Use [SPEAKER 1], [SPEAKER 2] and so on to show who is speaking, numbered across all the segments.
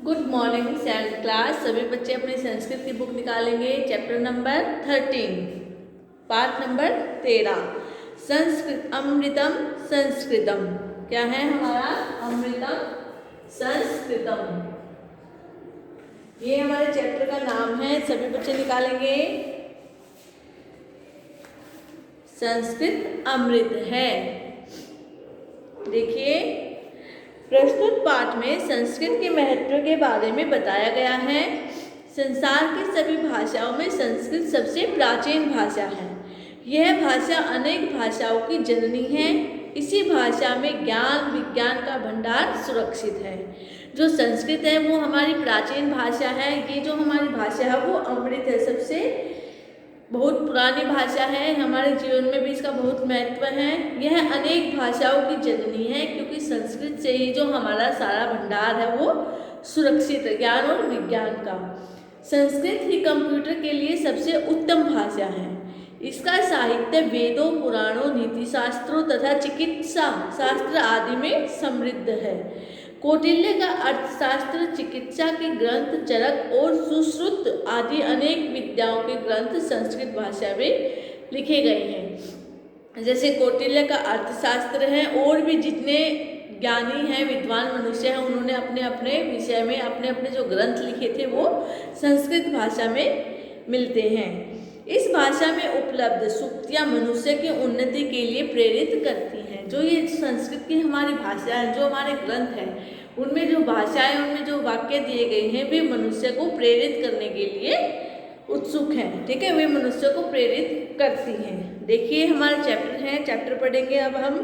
[SPEAKER 1] Good morning seventh class. सभी बच्चे अपनी संस्कृत की बुक निकालेंगे। Chapter number 13, part number 13, Sanskrit अमृतम संस्कृतम। क्या है हमारा? अमृतम संस्कृतम, ये हमारे चैप्टर का नाम है। सभी बच्चे निकालेंगे। संस्कृत अमृत है। देखिए, प्रस्तुत पाठ में संस्कृत के महत्व के बारे में बताया गया है। संसार की सभी भाषाओं में संस्कृत सबसे प्राचीन भाषा है। यह भाषा अनेक भाषाओं की जननी है। इसी भाषा में ज्ञान विज्ञान का भंडार सुरक्षित है। जो संस्कृत है वो हमारी प्राचीन भाषा है। ये जो हमारी भाषा है वो अमृत है, सबसे बहुत पुरानी भाषा है। हमारे जीवन में भी इसका बहुत महत्व है। यह अनेक भाषाओं की जननी है क्योंकि संस्कृत से ही जो हमारा सारा भंडार है वो सुरक्षित है, ज्ञान और विज्ञान का। संस्कृत ही कंप्यूटर के लिए सबसे उत्तम भाषा है। इसका साहित्य वेदों, पुराणों, नीति शास्त्रों तथा चिकित्सा शास्त्र आदि में समृद्ध है। कौटिल्य का अर्थशास्त्र, चिकित्सा के ग्रंथ, चरक और सुश्रुत आदि अनेक विद्याओं के ग्रंथ संस्कृत भाषा में लिखे गए हैं। जैसे कौटिल्य का अर्थशास्त्र है, और भी जितने ज्ञानी हैं, विद्वान मनुष्य हैं, उन्होंने अपने अपने विषय में अपने अपने जो ग्रंथ लिखे थे वो संस्कृत भाषा में मिलते हैं। इस भाषा में उपलब्ध सूक्तियाँ मनुष्य की उन्नति के लिए प्रेरित करती हैं। जो ये संस्कृत की हमारी भाषा है, जो हमारे ग्रंथ हैं, उनमें जो भाषाएं, उनमें जो वाक्य दिए गए हैं, वे मनुष्य को प्रेरित करने के लिए उत्सुक हैं। ठीक है, वे मनुष्य को प्रेरित करती हैं। देखिए, हमारा चैप्टर है, चैप्टर पढ़ेंगे अब हम।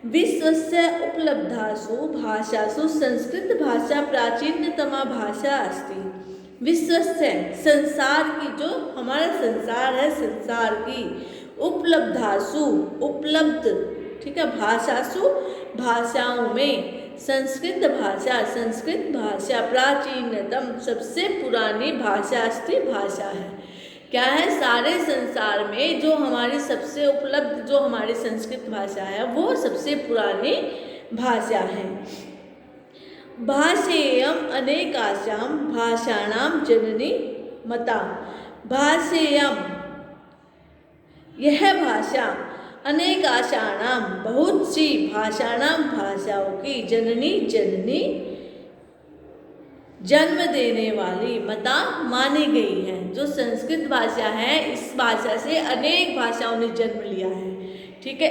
[SPEAKER 1] विश्वस्य उपलब्धासु भाषासु संस्कृत भाषा प्राचीनतमा भाषा अस्ति। विश्व से संसार की, जो हमारा संसार है, संसार की उपलब्धासु उपलब्ध, ठीक है, भाषासु भाषाओं में संस्कृत भाषा प्राचीनतम सबसे पुरानी भाषा अस्ति भाषा है। क्या है? सारे संसार में जो हमारी सबसे उपलब्ध जो हमारी संस्कृत भाषा है वो सबसे पुरानी भाषा है। भाषेयम अनेकाशां भाषाणां जननी मता। भाषेयम, यह भाषा, अनेकाशाणां बहुत सी भाषाणां भाषाओं की, जननी जन्म देने वाली, मता मानी गई है। जो संस्कृत भाषा है, इस भाषा से अनेक भाषाओं ने जन्म लिया है। ठीक है।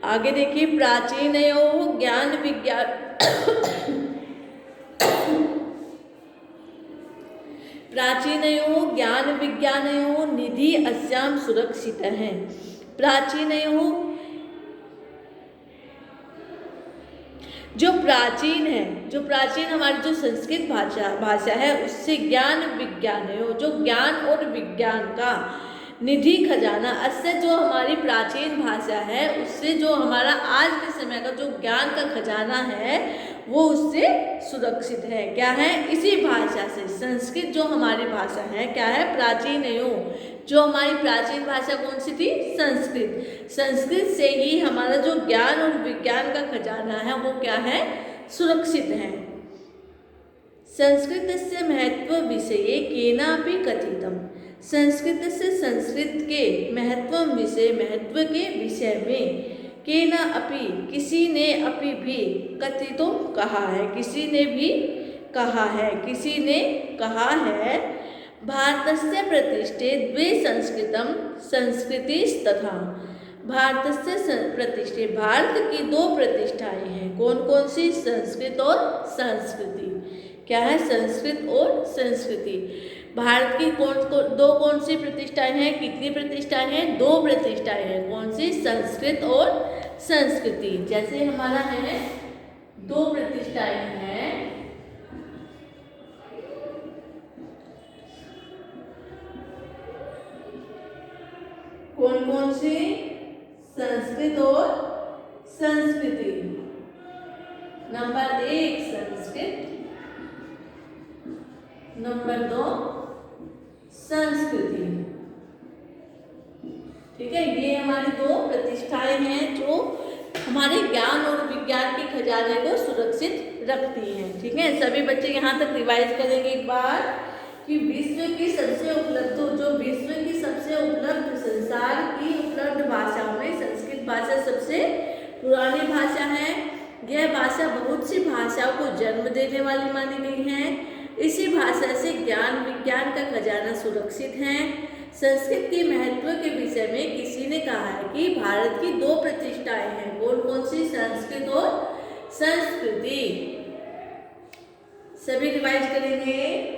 [SPEAKER 1] आगे देखिए, प्राचीनयोः ज्ञान विज्ञान प्राचीनयोः ज्ञान विज्ञानयोः निधि अस्यां सुरक्षितः है। प्राचीनयोः, जो प्राचीन है, जो प्राचीन हमारी जो संस्कृत भाषा है, उससे ज्ञान विज्ञानयोः, जो ज्ञान और विज्ञान का निधि खजाना, इससे जो हमारी प्राचीन भाषा है उससे जो हमारा आज के समय का जो ज्ञान का खजाना है वो उससे सुरक्षित है। क्या है? इसी भाषा से। संस्कृत जो हमारी भाषा है, क्या है? प्राचीनयोः, जो हमारी प्राचीन भाषा कौन सी थी? संस्कृत। संस्कृत से ही हमारा जो ज्ञान और विज्ञान का खजाना है वो क्या है? सुरक्षित है। संस्कृतस्य महत्व विषये केनापि कथितम्। संस्कृत से, संस्कृत के महत्व के विषय में, केना अपि, किसी ने, अपि भी, कथितो कहा है, किसी ने भी कहा है, किसी ने कहा है। भारतस्य प्रतिष्ठे द्वे संस्कृतम संस्कृतिस्तथा। भारतस्य प्रतिष्ठे, भारत की दो प्रतिष्ठाएं हैं। कौन कौन सी? संस्कृत और संस्कृति। क्या है? संस्कृत और संस्कृति। भारत की कौन सी प्रतिष्ठाएं हैं? कितनी प्रतिष्ठाएं हैं? दो प्रतिष्ठाएं हैं। कौन सी? संस्कृत और संस्कृति। जैसे हमारा है, दो प्रतिष्ठाएं हैं। कौन कौन सी? संस्कृत और संस्कृति। नंबर 1 संस्कृत, नंबर 2 संस्कृति। ठीक है, ये हमारी दो प्रतिष्ठाएं हैं जो हमारे ज्ञान और विज्ञान के खजाने को सुरक्षित रखती हैं। ठीक है, सभी बच्चे यहाँ तक रिवाइज करेंगे एक बार कि विश्व की सबसे उपलब्ध संसार की उपलब्ध भाषाओं में संस्कृत भाषा सबसे पुरानी भाषा है। यह भाषा बहुत सी भाषाओं को जन्म देने वाली मानी गई है। इसी भाषा से ज्ञान विज्ञान का खजाना सुरक्षित है। संस्कृत के महत्व के विषय में किसी ने कहा है कि भारत की दो प्रतिष्ठाएं हैं। कौन कौन सी? संस्कृत और संस्कृति। सभी रिवाइज करेंगे।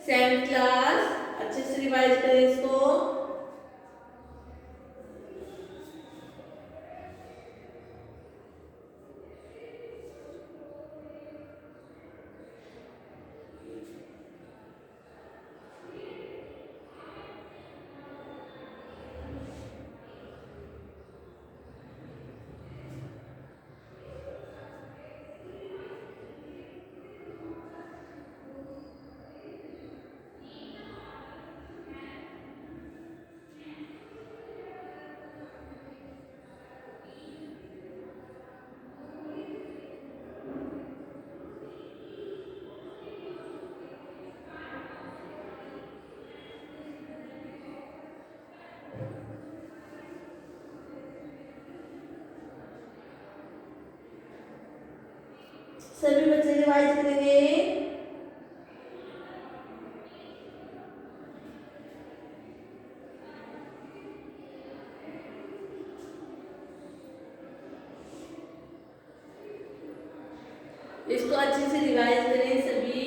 [SPEAKER 1] 7th क्लास अच्छे से रिवाइज करें इसको। सभी बच्चे रिवाइज करेंगे। इसको अच्छे से रिवाइज करें सभी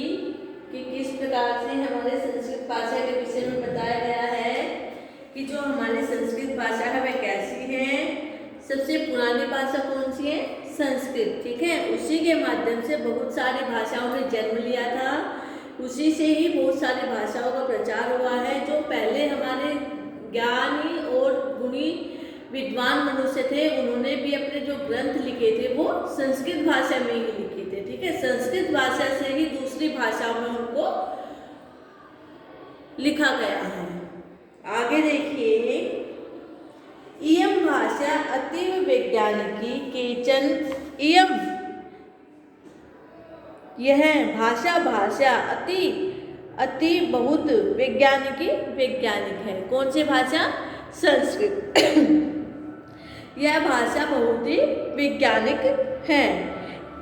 [SPEAKER 1] कि किस प्रकार से हमारे संस्कृत भाषा के विषय में बताया गया है कि जो हमारी संस्कृत भाषा है वह कैसी है। सबसे पुरानी भाषा कौन सी है? संस्कृत। ठीक है, उसी के माध्यम से बहुत सारी भाषाओं ने जन्म लिया था। उसी से ही बहुत सारी भाषाओं का प्रचार हुआ है। जो पहले हमारे ज्ञानी और गुणी विद्वान मनुष्य थे, उन्होंने भी अपने जो ग्रंथ लिखे थे वो संस्कृत भाषा में ही लिखे थे। ठीक है, संस्कृत भाषा से ही दूसरी भाषाओं में उनको लिखा गया है। आगे देखिए, इयं भाषा अतीव वैज्ञानिकी केचन इयं यह भाषा अति बहुत वैज्ञानिक है। कौन सी भाषा? संस्कृत। यह भाषा बहुत ही वैज्ञानिक है।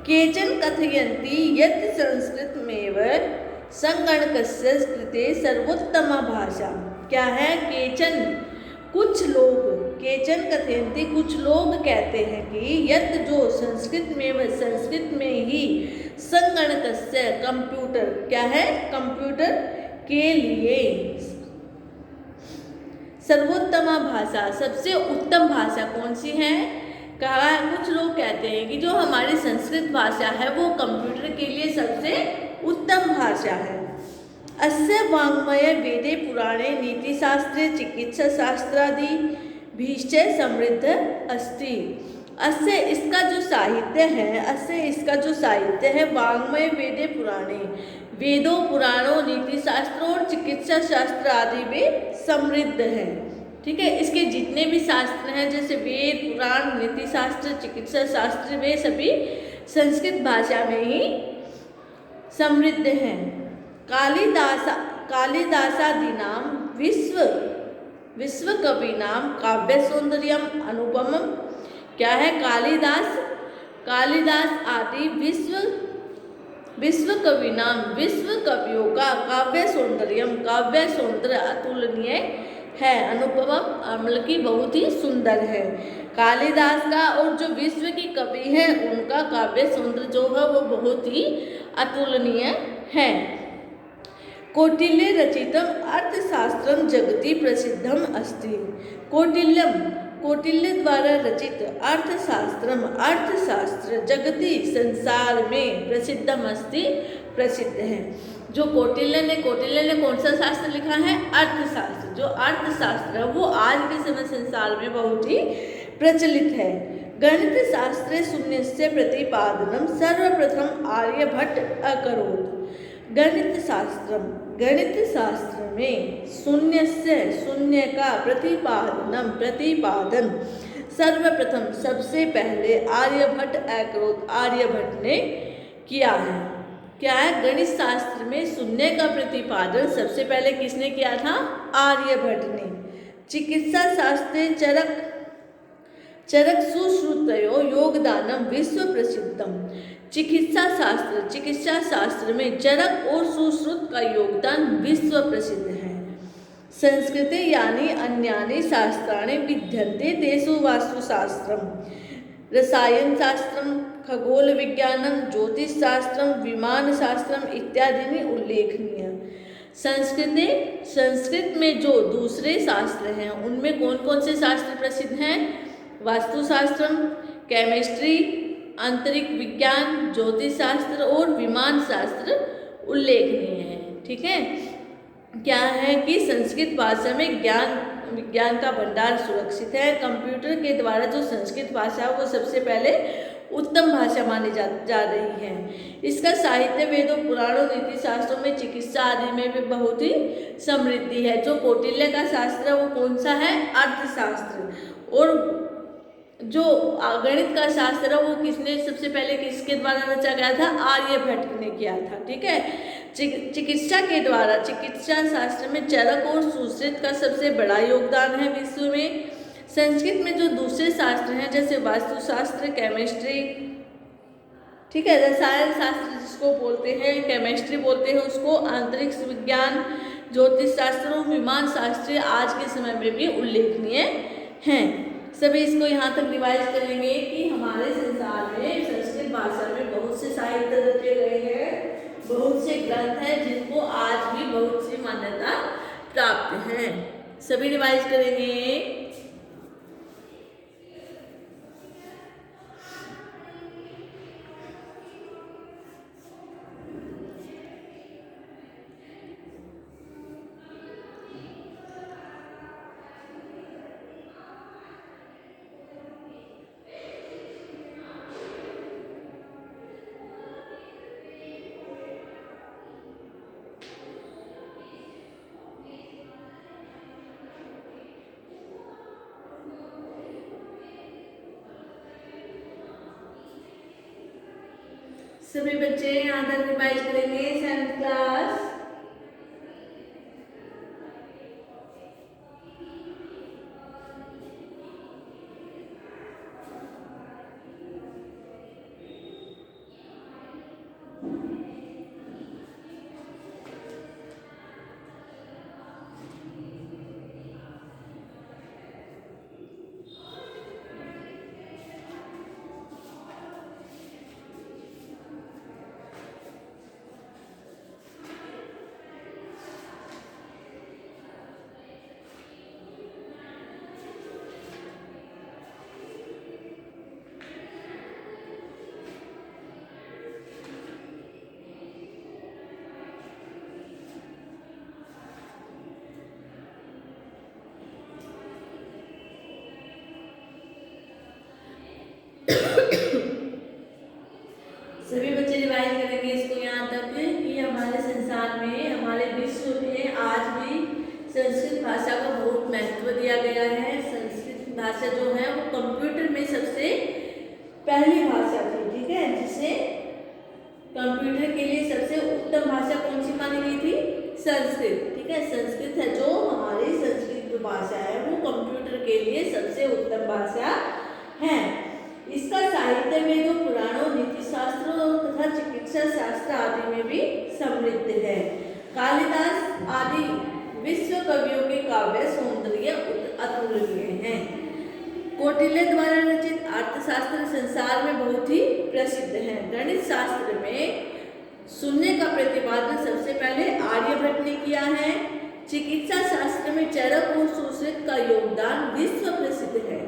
[SPEAKER 1] केचन कथयन्ति यत् संस्कृतमेव संगणकस्य कृते सर्वोत्तमा भाषा। क्या है? कुछ लोग कहते हैं कि यत् जो संस्कृत में ही संगणकस्य कंप्यूटर क्या है? कंप्यूटर के लिए सर्वोत्तमा भाषा सबसे उत्तम भाषा कौन सी है? कहा कुछ लोग कहते हैं कि जो हमारी संस्कृत भाषा है वो कंप्यूटर के लिए सबसे उत्तम भाषा है। अस्य वाङ्मये वेदे पुराणे नीतिशास्त्रे चिकित्साशास्त्रादि भीश्च समृद्ध अस्ति। अस्य इसका जो साहित्य है वाङ्मय वेदे पुराणे, वेदों पुराणों नीतिशास्त्रों और चिकित्सा शास्त्र आदि में समृद्ध है। ठीक है, इसके जितने भी शास्त्र हैं जैसे वेद पुराण नीति शास्त्र चिकित्सा शास्त्र वे सभी संस्कृत भाषा में ही समृद्ध हैं। कालिदासादीनां विश्व कवीनां काव्य सौंदर्यम अनुपमम। क्या है? कालिदास आदि विश्व कवियों का काव्य सौंदर्य अतुलनीय है। अनुपमम मतलब की बहुत ही सुंदर है। कालिदास का और जो विश्व की कवि हैं उनका काव्य सौंदर्य जो है वो बहुत ही अतुलनीय है। कौटिल्य रचितम अर्थशास्त्रम जगति प्रसिद्धम अस्ति। कौटिल्य द्वारा रचित अर्थशास्त्र जगति संसार में प्रसिद्धम अस्ति प्रसिद्ध है। जो कौटिल्य ने कौन सा शास्त्र लिखा है? अर्थशास्त्र। जो अर्थशास्त्र है वो आज के समय संसार में बहुत ही प्रचलित है। गणित शास्त्रे शून्यस्य प्रतिपादनम सर्वप्रथम आर्यभट्ट अकरोत्। गणित शास्त्रम गणित शास्त्र में शून्य से शून्य का प्रतिपादन सर्वप्रथम सबसे पहले आर्यभट्ट ने किया है। क्या है? गणित शास्त्र में शून्य का प्रतिपादन सबसे पहले किसने किया था? आर्यभट्ट ने। चिकित्सा शास्त्रे चरक सुश्रुतयो योगदानम विश्व प्रसिद्धम। चिकित्सा शास्त्र में चरक और सुश्रुत का योगदान विश्व प्रसिद्ध है। संस्कृते यानी अन्यानि शास्त्राणि विद्यन्ते तेषु वास्तुशास्त्रम, रसायन शास्त्रम, खगोल विज्ञानम, ज्योतिष शास्त्रम, विमान शास्त्रम इत्यादि उल्लेखनीय। संस्कृत में जो दूसरे शास्त्र हैं उनमें कौन कौन से शास्त्र प्रसिद्ध हैं? वास्तुशास्त्रम, केमिस्ट्री, अंतरिक्ष विज्ञान, ज्योतिष शास्त्र और विमान शास्त्र उल्लेखनीय है। ठीक है। क्या है कि संस्कृत भाषा में विज्ञान का भंडार सुरक्षित है। कंप्यूटर के द्वारा जो संस्कृत भाषा वो सबसे पहले उत्तम भाषा मानी जा रही है। इसका साहित्य वेदों, पुराणों, नीति शास्त्रों में, चिकित्सा आदि में भी बहुत ही समृद्धि है। जो कौटिल्य का शास्त्र है वो कौन सा है? अर्थशास्त्र। और जो गणित का शास्त्र है वो सबसे पहले किसके द्वारा रचा गया था? आर्यभट्ट ने किया था। ठीक है। चिकित्सा शास्त्र में चरक और सुश्रुत का सबसे बड़ा योगदान है विश्व में। संस्कृत में जो दूसरे शास्त्र हैं जैसे वास्तुशास्त्र, केमिस्ट्री, ठीक है, रसायन शास्त्र जिसको बोलते हैं, केमिस्ट्री बोलते हैं उसको, अंतरिक्ष विज्ञान, ज्योतिष शास्त्र और विमान शास्त्र आज के समय में भी उल्लेखनीय हैं। सभी इसको यहाँ तक रिवाइज करेंगे कि हमारे संसार में संस्कृत भाषा में बहुत से साहित्य रचे गए हैं, बहुत से ग्रंथ हैं जिनको आज भी बहुत सी मान्यता प्राप्त है। सभी रिवाइज करेंगे। सभी बच्चे यहाँ तक रिवाइज करेंगे 7th क्लास। सभी बच्चे रिवाइज करेंगे इसको यहाँ तक कि हमारे संसार में, हमारे विश्व में आज भी संस्कृत भाषा को बहुत महत्व दिया गया है। संस्कृत भाषा जो है वो कंप्यूटर में सबसे पहली भाषा थी। ठीक है। जिसे कंप्यूटर के लिए सबसे उत्तम भाषा कौन सी मानी गई थी? संस्कृत। ठीक है। संस्कृत है जो हमारी संस्कृत जो भाषा है वो कंप्यूटर के लिए सबसे उत्तम भाषा है। इसका साहित्य में जो पुराणों, नीति शास्त्र तथा चिकित्सा शास्त्र आदि में भी समृद्ध है। कालिदास आदि विश्व कवियों के काव्य सौंदर्य अतुलनीय हैं। कौटिल्य द्वारा रचित अर्थशास्त्र संसार में बहुत ही प्रसिद्ध है। गणित शास्त्र में शून्य का प्रतिपादन सबसे पहले आर्यभट्ट ने किया है। चिकित्सा शास्त्र में चरक और सुश्रुत का योगदान विश्व प्रसिद्ध है।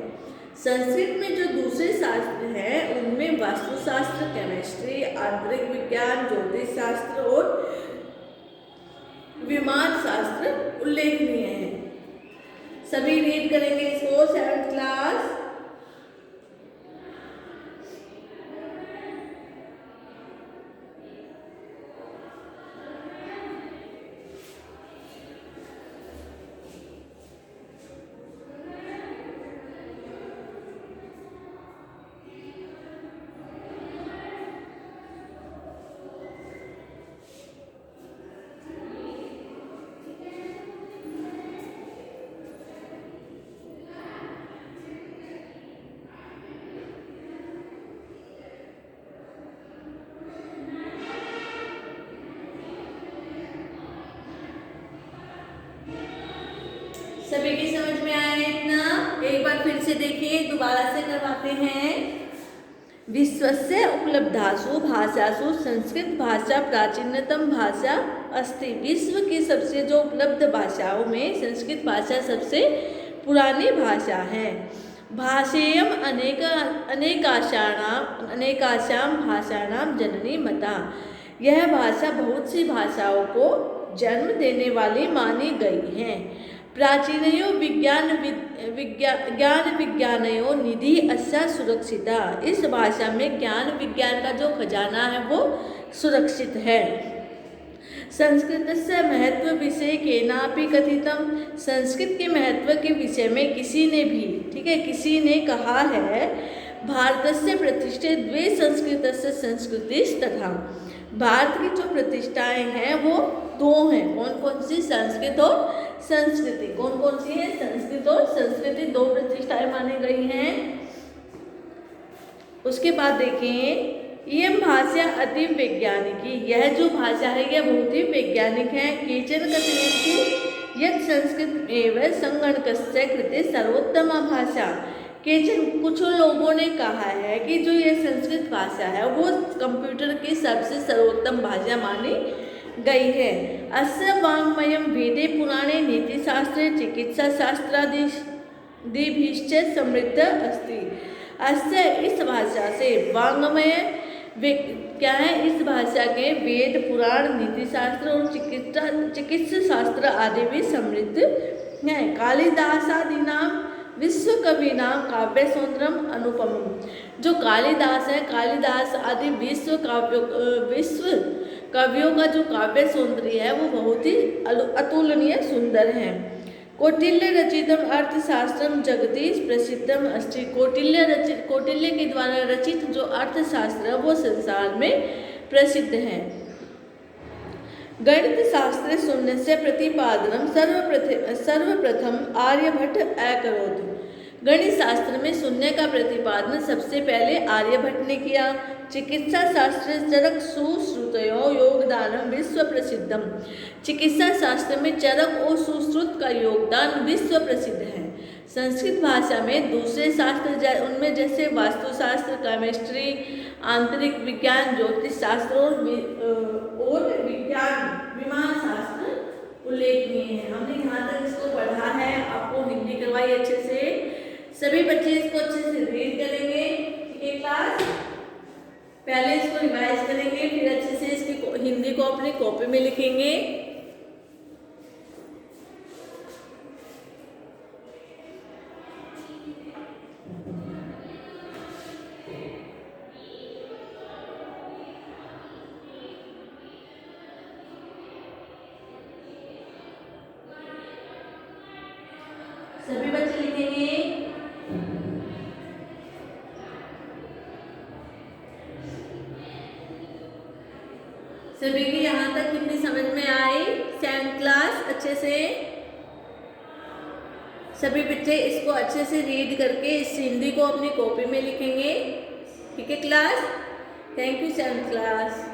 [SPEAKER 1] संस्कृत में जो दूसरे शास्त्र हैं उनमें वास्तुशास्त्र, केमिस्ट्री, आंतरिक विज्ञान, ज्योतिष शास्त्र और विमान शास्त्र उल्लेखनीय है। सभी रीड करेंगे इसको 7th क्लास। सभी की समझ में आया है इतना? एक बार फिर से देखिए, दोबारा से करवाते हैं। विश्वस्य उपलब्धासु भाषासु संस्कृत भाषा प्राचीनतम भाषा अस्ति। विश्व की सबसे जो उपलब्ध भाषाओं में संस्कृत भाषा सबसे पुरानी भाषा है। भाषेयम अनेकाशां भाषाणां जननी मता। यह भाषा बहुत सी भाषाओं को जन्म देने वाली मानी गई है। प्राचीनयो ज्ञान विज्ञानयो निधि अस्या सुरक्षिता। इस भाषा में ज्ञान विज्ञान का जो खजाना है वो सुरक्षित है। संस्कृतस्य महत्व विषय केनापि कथितम। संस्कृत के महत्व के विषय में किसी ने भी, ठीक है, किसी ने कहा है, भारतस्य प्रतिष्ठित द्वे संस्कृतस्य संस्कृतिस् तथा। भारत की जो प्रतिष्ठाएं हैं वो दो हैं। कौन कौन सी? संस्कृत और संस्कृति। कौन कौन सी है? संस्कृत और संस्कृति, दो प्रतिष्ठाएं मानी गई हैं। उसके बाद देखें, इयं भाषा अति वैज्ञानिकी। यह जो भाषा है यह बहुत ही वैज्ञानिक है। केचन कथयन्ति यत् संस्कृत एवं संगणकस्य कृते सर्वोत्तमा भाषा। केचन, कुछ लोगों ने कहा है कि जो ये संस्कृत भाषा है वो कंप्यूटर की सबसे सर्वोत्तम भाषा मानी गई है। अस्य वाङ्मयं वेदे पुराणे नीतिशास्त्रे चिकित्साशास्त्रादिभिश्च समृद्ध अस्ति। अस्य, इस भाषा से, वाङ्मय क्या है? इस भाषा के वेद, पुराण, नीतिशास्त्र और चिकित्सा शास्त्र आदि भी समृद्ध हैं। कालिदासादीनां विश्व कविनां काव्य सौंदर्यम अनुपमम। जो कालिदास है, कालिदास आदि विश्व कवियों का जो काव्य सौंदर्य है वो बहुत ही अतुलनीय सुंदर है। कौटिल्य रचितम अर्थशास्त्रम जगदीश प्रसिद्धम अस्ति। कौटिल्य के द्वारा रचित जो अर्थशास्त्र है वो संसार में प्रसिद्ध है। गणित शास्त्रे शून्यस्य प्रतिपादनम सर्वप्रथम आर्यभट्ट अकरोत्। गणित शास्त्र में शून्य का प्रतिपादन सबसे पहले आर्यभट्ट ने किया। चिकित्सा शास्त्र चरक सुश्रुतयो योगदानम विश्व प्रसिद्धम। चिकित्सा शास्त्र में चरक और सुश्रुत का योगदान विश्व प्रसिद्ध है। संस्कृत भाषा में दूसरे शास्त्र उनमें जैसे वास्तुशास्त्र, केमिस्ट्री, आंतरिक विज्ञान, ज्योतिष शास्त्र और विमान शास्त्र उल्लेखनीय है। हमने यहाँ तक इसको पढ़ा है, आपको हिंदी करवाई अच्छे से। सभी बच्चे इसको अच्छे से रीड करेंगे, ठीक है क्लास? पहले इसको रिवाइज करेंगे, फिर अच्छे से इसकी हिंदी को अपनी कॉपी में लिखेंगे। सभी बच्चे लिखेंगे। सभी की यहाँ तक कितनी समझ में आई? 7th क्लास अच्छे से सभी बच्चे इसको अच्छे से रीड करके इस हिंदी को अपनी कॉपी में लिखेंगे, ठीक है class? Thank you 7th class.